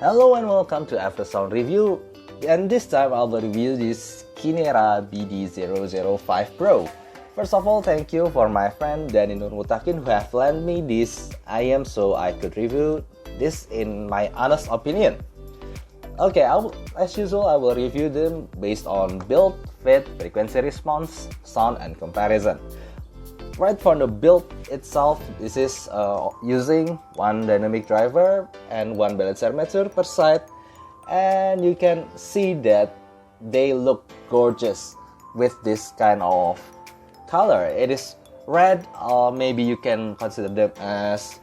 Hello and welcome to Aftersound Review, and this time I will review this Kinera Bd005 Pro. First of all, thank you for my friend Danni who have lent me this IM so I could review this in my honest opinion. Okay, as usual, I will review them based on build, fit, frequency response, sound, and comparison. Right from the build itself, this is using one dynamic driver and one balance armature per side, and you can see that they look gorgeous with this kind of color. It is red, or maybe you can consider them as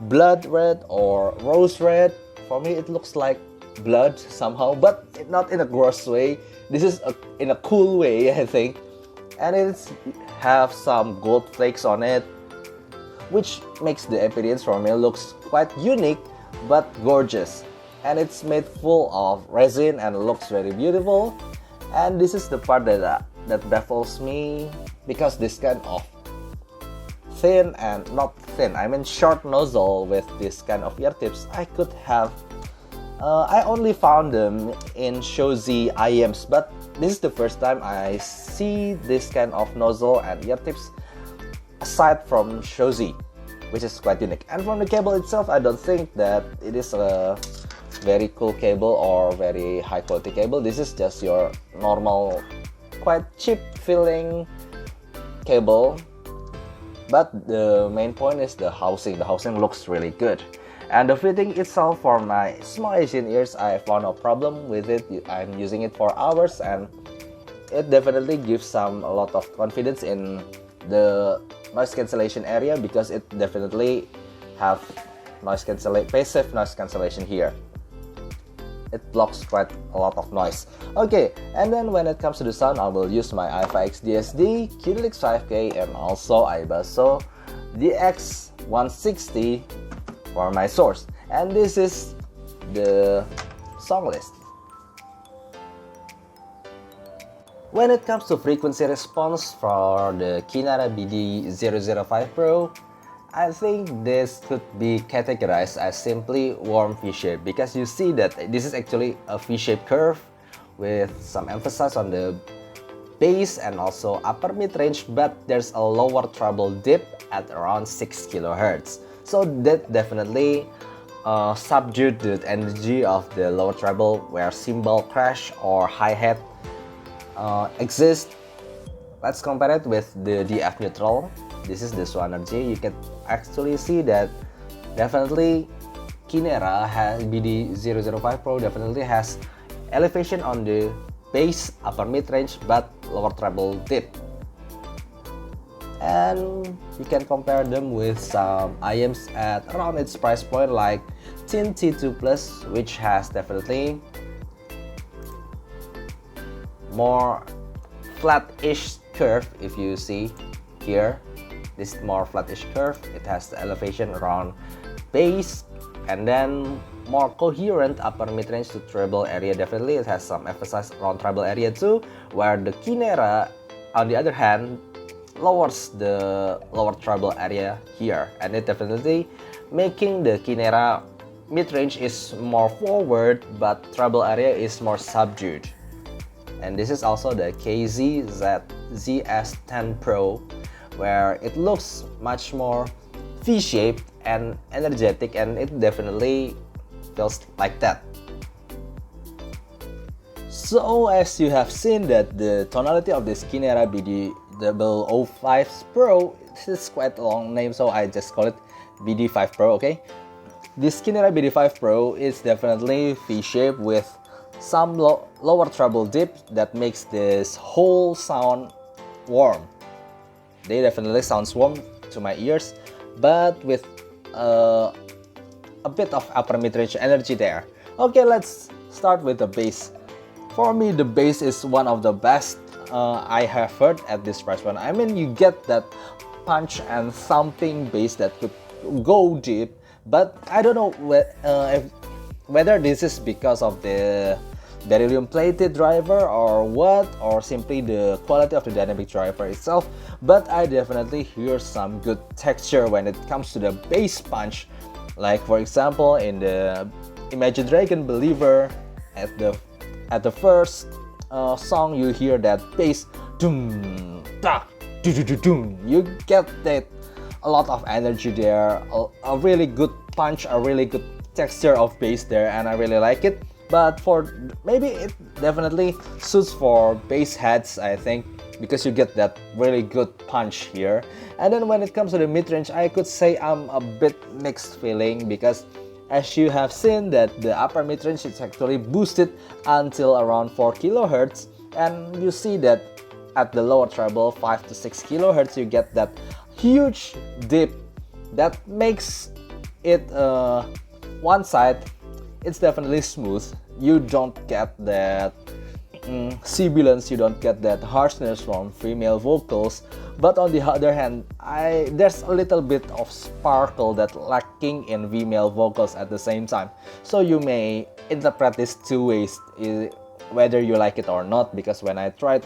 blood red or rose red. For me, it looks like blood somehow, but not in a gross way. This is in a cool way, I think. And it have some gold flakes on it, which makes the appearance for me looks quite unique but gorgeous. And it's made full of resin and looks very beautiful. And this is the part that baffles me, because this kind of thin and not thin, I mean short nozzle with this kind of ear tips, I could have I only found them in Shozi IMs, but this is the first time I see this kind of nozzle and ear tips aside from Shozi, which is quite unique. And from the cable itself, I don't think that it is a very cool cable or very high quality cable. This is just your normal, quite cheap feeling cable. But the main point is the housing. The housing looks really good. And the fitting itself for my small Asian ears, I found no problem with it. I'm using it for hours and it definitely gives a lot of confidence in the noise cancellation area, because it definitely have passive noise cancellation here. It blocks quite a lot of noise. Okay, and then when it comes to the sound, I will use my IFX DSD, QDLX 5K, and also iBasso DX160 for my source. And this is the song list. When it comes to frequency response for the Kinera Bd005 Pro, I think this could be categorized as simply warm V-shape, because you see that this is actually a V-shaped curve with some emphasis on the bass and also upper mid-range, but there's a lower treble dip at around 6 kHz. So that definitely subdued the energy of the lower treble where cymbal crash or hi-hat exist. Let's compare it with the DF neutral. This is the energy. You can actually see that definitely Kinera Bd005 Pro definitely has elevation on the bass, upper mid-range, but lower treble dip. And you can compare them with some IMs at around its price point, like t2plus, which has definitely more flat-ish curve. If you see here, this more flat-ish curve. It has the elevation around bass and then more coherent upper mid-range to treble area. Definitely it has some emphasis around treble area too, where the Kinera on the other hand lowers the lower treble area here, and it definitely making the Kinera mid-range is more forward but treble area is more subdued. And this is also the zs10pro, where it looks much more V-shaped and energetic, and it definitely feels like that. So as you have seen that the tonality of this Kinera Bd005 Pro, this is quite a long name, so I just call it BD5 Pro, okay? This Kinera BD5 Pro is definitely V-shaped with some lower treble dip that makes this whole sound warm. They definitely sounds warm to my ears, but with a bit of upper mid-range energy there. Okay, let's start with the bass. For me, the bass is one of the best I have heard at this price point. I mean, you get that punch and thumping bass that could go deep, but I don't know whether this is because of the beryllium plated driver or what, or simply the quality of the dynamic driver itself, but I definitely hear some good texture when it comes to the bass punch. Like for example in the Imagine Dragon Believer. At the first song, you hear that bass, doom, da, do do do doom. You get that a lot of energy there, a really good punch, a really good texture of bass there, and I really like it. But for maybe it definitely suits for bass heads, I think, because you get that really good punch here. And then when it comes to the mid-range, I could say I'm a bit mixed feeling, because as you have seen that the upper mid-range is actually boosted until around 4 kHz, and you see that at the lower treble 5 to 6 kHz you get that huge dip that makes it one side it's definitely smooth. You don't get that sibilance, you don't get that harshness from female vocals. But on the other hand, there's a little bit of sparkle that lacking in female vocals at the same time. So you may interpret this two ways, whether you like it or not. Because when I try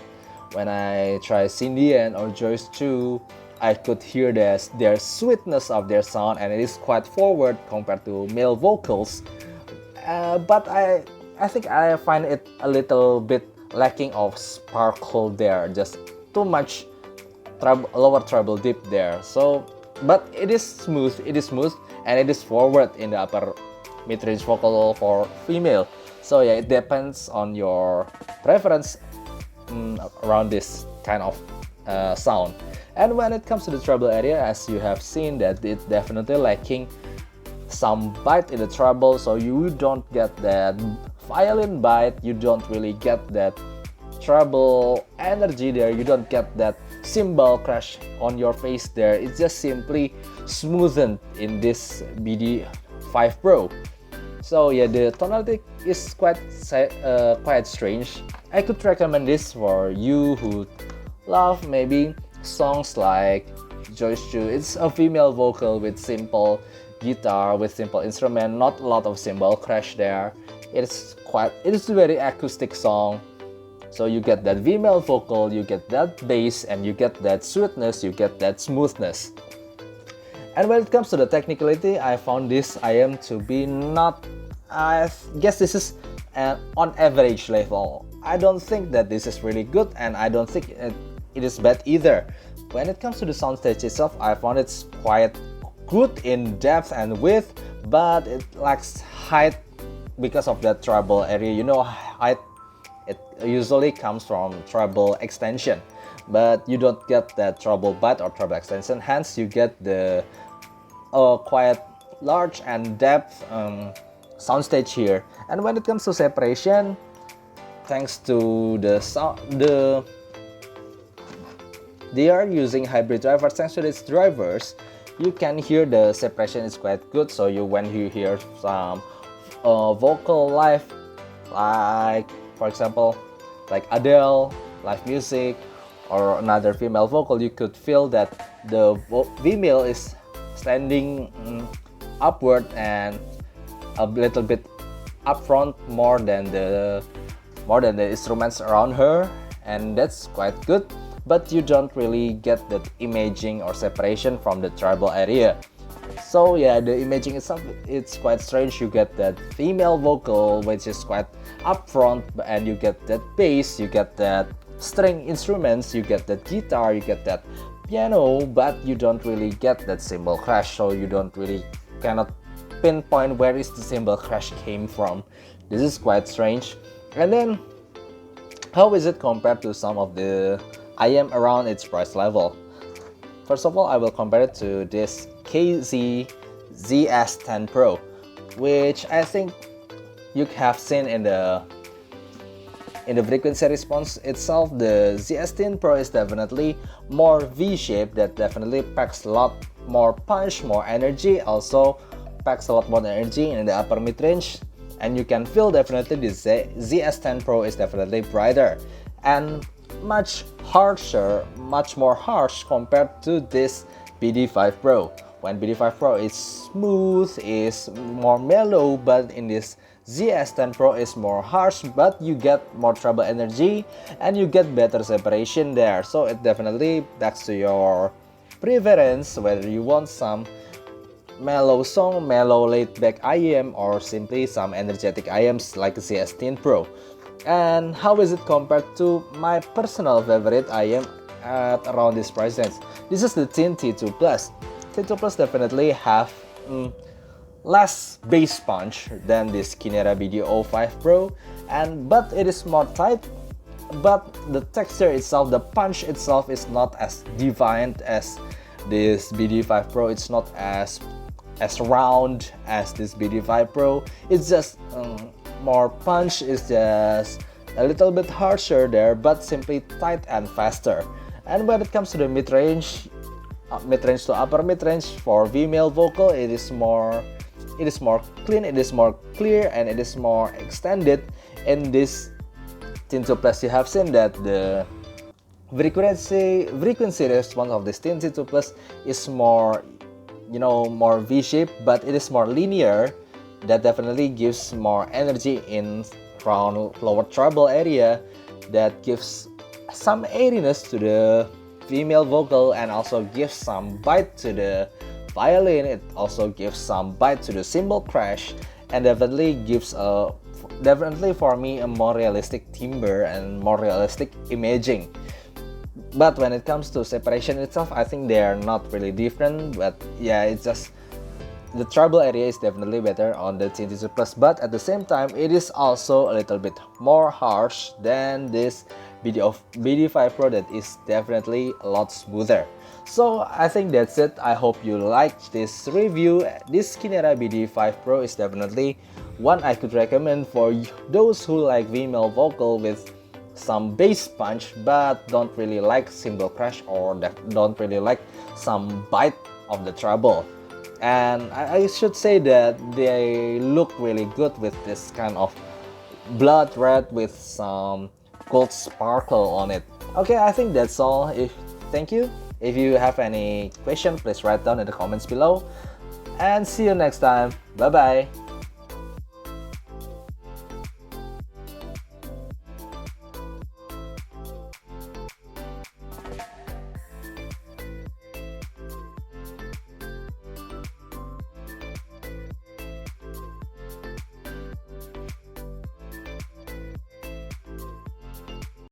Cindy or Joyce Chu, I could hear their sweetness of their sound, and it is quite forward compared to male vocals. But I think I find it a little bit lacking of sparkle there, just too much lower treble dip there. So, but it is smooth, and it is forward in the upper mid-range vocal for female. So yeah, it depends on your preference around this kind of sound. And when it comes to the treble area, as you have seen that it's definitely lacking some bite in the treble, so you don't get that violin bite, you don't really get that treble energy there, you don't get that cymbal crash on your face there. It's just simply smoothened in this BD5 Pro. So yeah, the tonality is quite strange. I could recommend this for you who love maybe songs like Joyce Chu. It's a female vocal with simple guitar, with simple instrument, not a lot of cymbal crash there. It is a very acoustic song. So you get that female vocal, you get that bass, and you get that sweetness, you get that smoothness. And when it comes to the technicality, I found this IM to be not, I guess this is on average level. I don't think that this is really good, and I don't think it is bad either. When it comes to the soundstage itself, I found it's quite good in depth and width, but it lacks height because of that treble area. You know, height, it usually comes from treble extension, but you don't get that treble bite or treble extension, hence you get the quite large and depth soundstage here. And when it comes to separation, thanks to they are using hybrid drivers. Thanks to these drivers, you can hear the separation is quite good. So when you hear some vocal live, like for example like Adele live music or another female vocal, you could feel that the female is standing upward and a little bit up front more than the instruments around her, and that's quite good. But you don't really get that imaging or separation from the treble area. So yeah, the imaging itself, it's quite strange. You get that female vocal which is quite upfront, and you get that bass, you get that string instruments, you get that guitar, you get that piano, but you don't really get that cymbal crash. So you cannot pinpoint where is the cymbal crash came from. This is quite strange. And then how is it compared to some of the IM around its price level? First of all, I will compare it to this zs10pro, which I think you have seen in the frequency response itself. The zs10pro is definitely more V-shaped, that definitely packs a lot more punch, more energy, also packs a lot more energy in the upper mid-range, and you can feel definitely the zs10pro is definitely brighter and much harsher, much more harsh compared to this BD5 Pro. When BD5 Pro is smooth, is more mellow, but in this zs10 Pro is more harsh, but you get more treble energy and you get better separation there. So it definitely backs to your preference, whether you want some mellow song, mellow laid-back IM, or simply some energetic IMs like zs10pro. And how is it compared to my personal favorite IM at around this price range? This is the t2plus. T2plus definitely have less bass punch than this Kinera Bd005 Pro, but it is more tight. But the texture itself, the punch itself, is not as defined as this BD5 Pro. It's not as round as this BD5 Pro. It's just more punch. It's just a little bit harsher there, but simply tight and faster. And when it comes to the mid-range to upper mid-range for female vocal, it is more clean, it is more clear, and it is more extended. In this t2plus, you have seen that the frequency response of this t2plus is more, more V-shaped, but it is more linear. That definitely gives more energy in around lower treble area. That gives some airiness to the female vocal and also gives some bite to the violin. It also gives some bite to the cymbal crash, and definitely gives definitely for me a more realistic timbre and more realistic imaging. But when it comes to separation itself, I think they are not really different. But yeah, it's just the treble area is definitely better on the t2plus, but at the same time it is also a little bit more harsh than this BD5 Pro that is definitely a lot smoother. So I think that's it. I hope you liked this review. This Kinera Bd5 Pro is definitely one I could recommend for those who like female vocal with some bass punch but don't really like cymbal crash or don't really like some bite of the treble. And I should say that they look really good with this kind of blood red with some gold sparkle on it. Okay, I think that's all. Thank you. If you have any question, please write down in the comments below. And see you next time. Bye bye.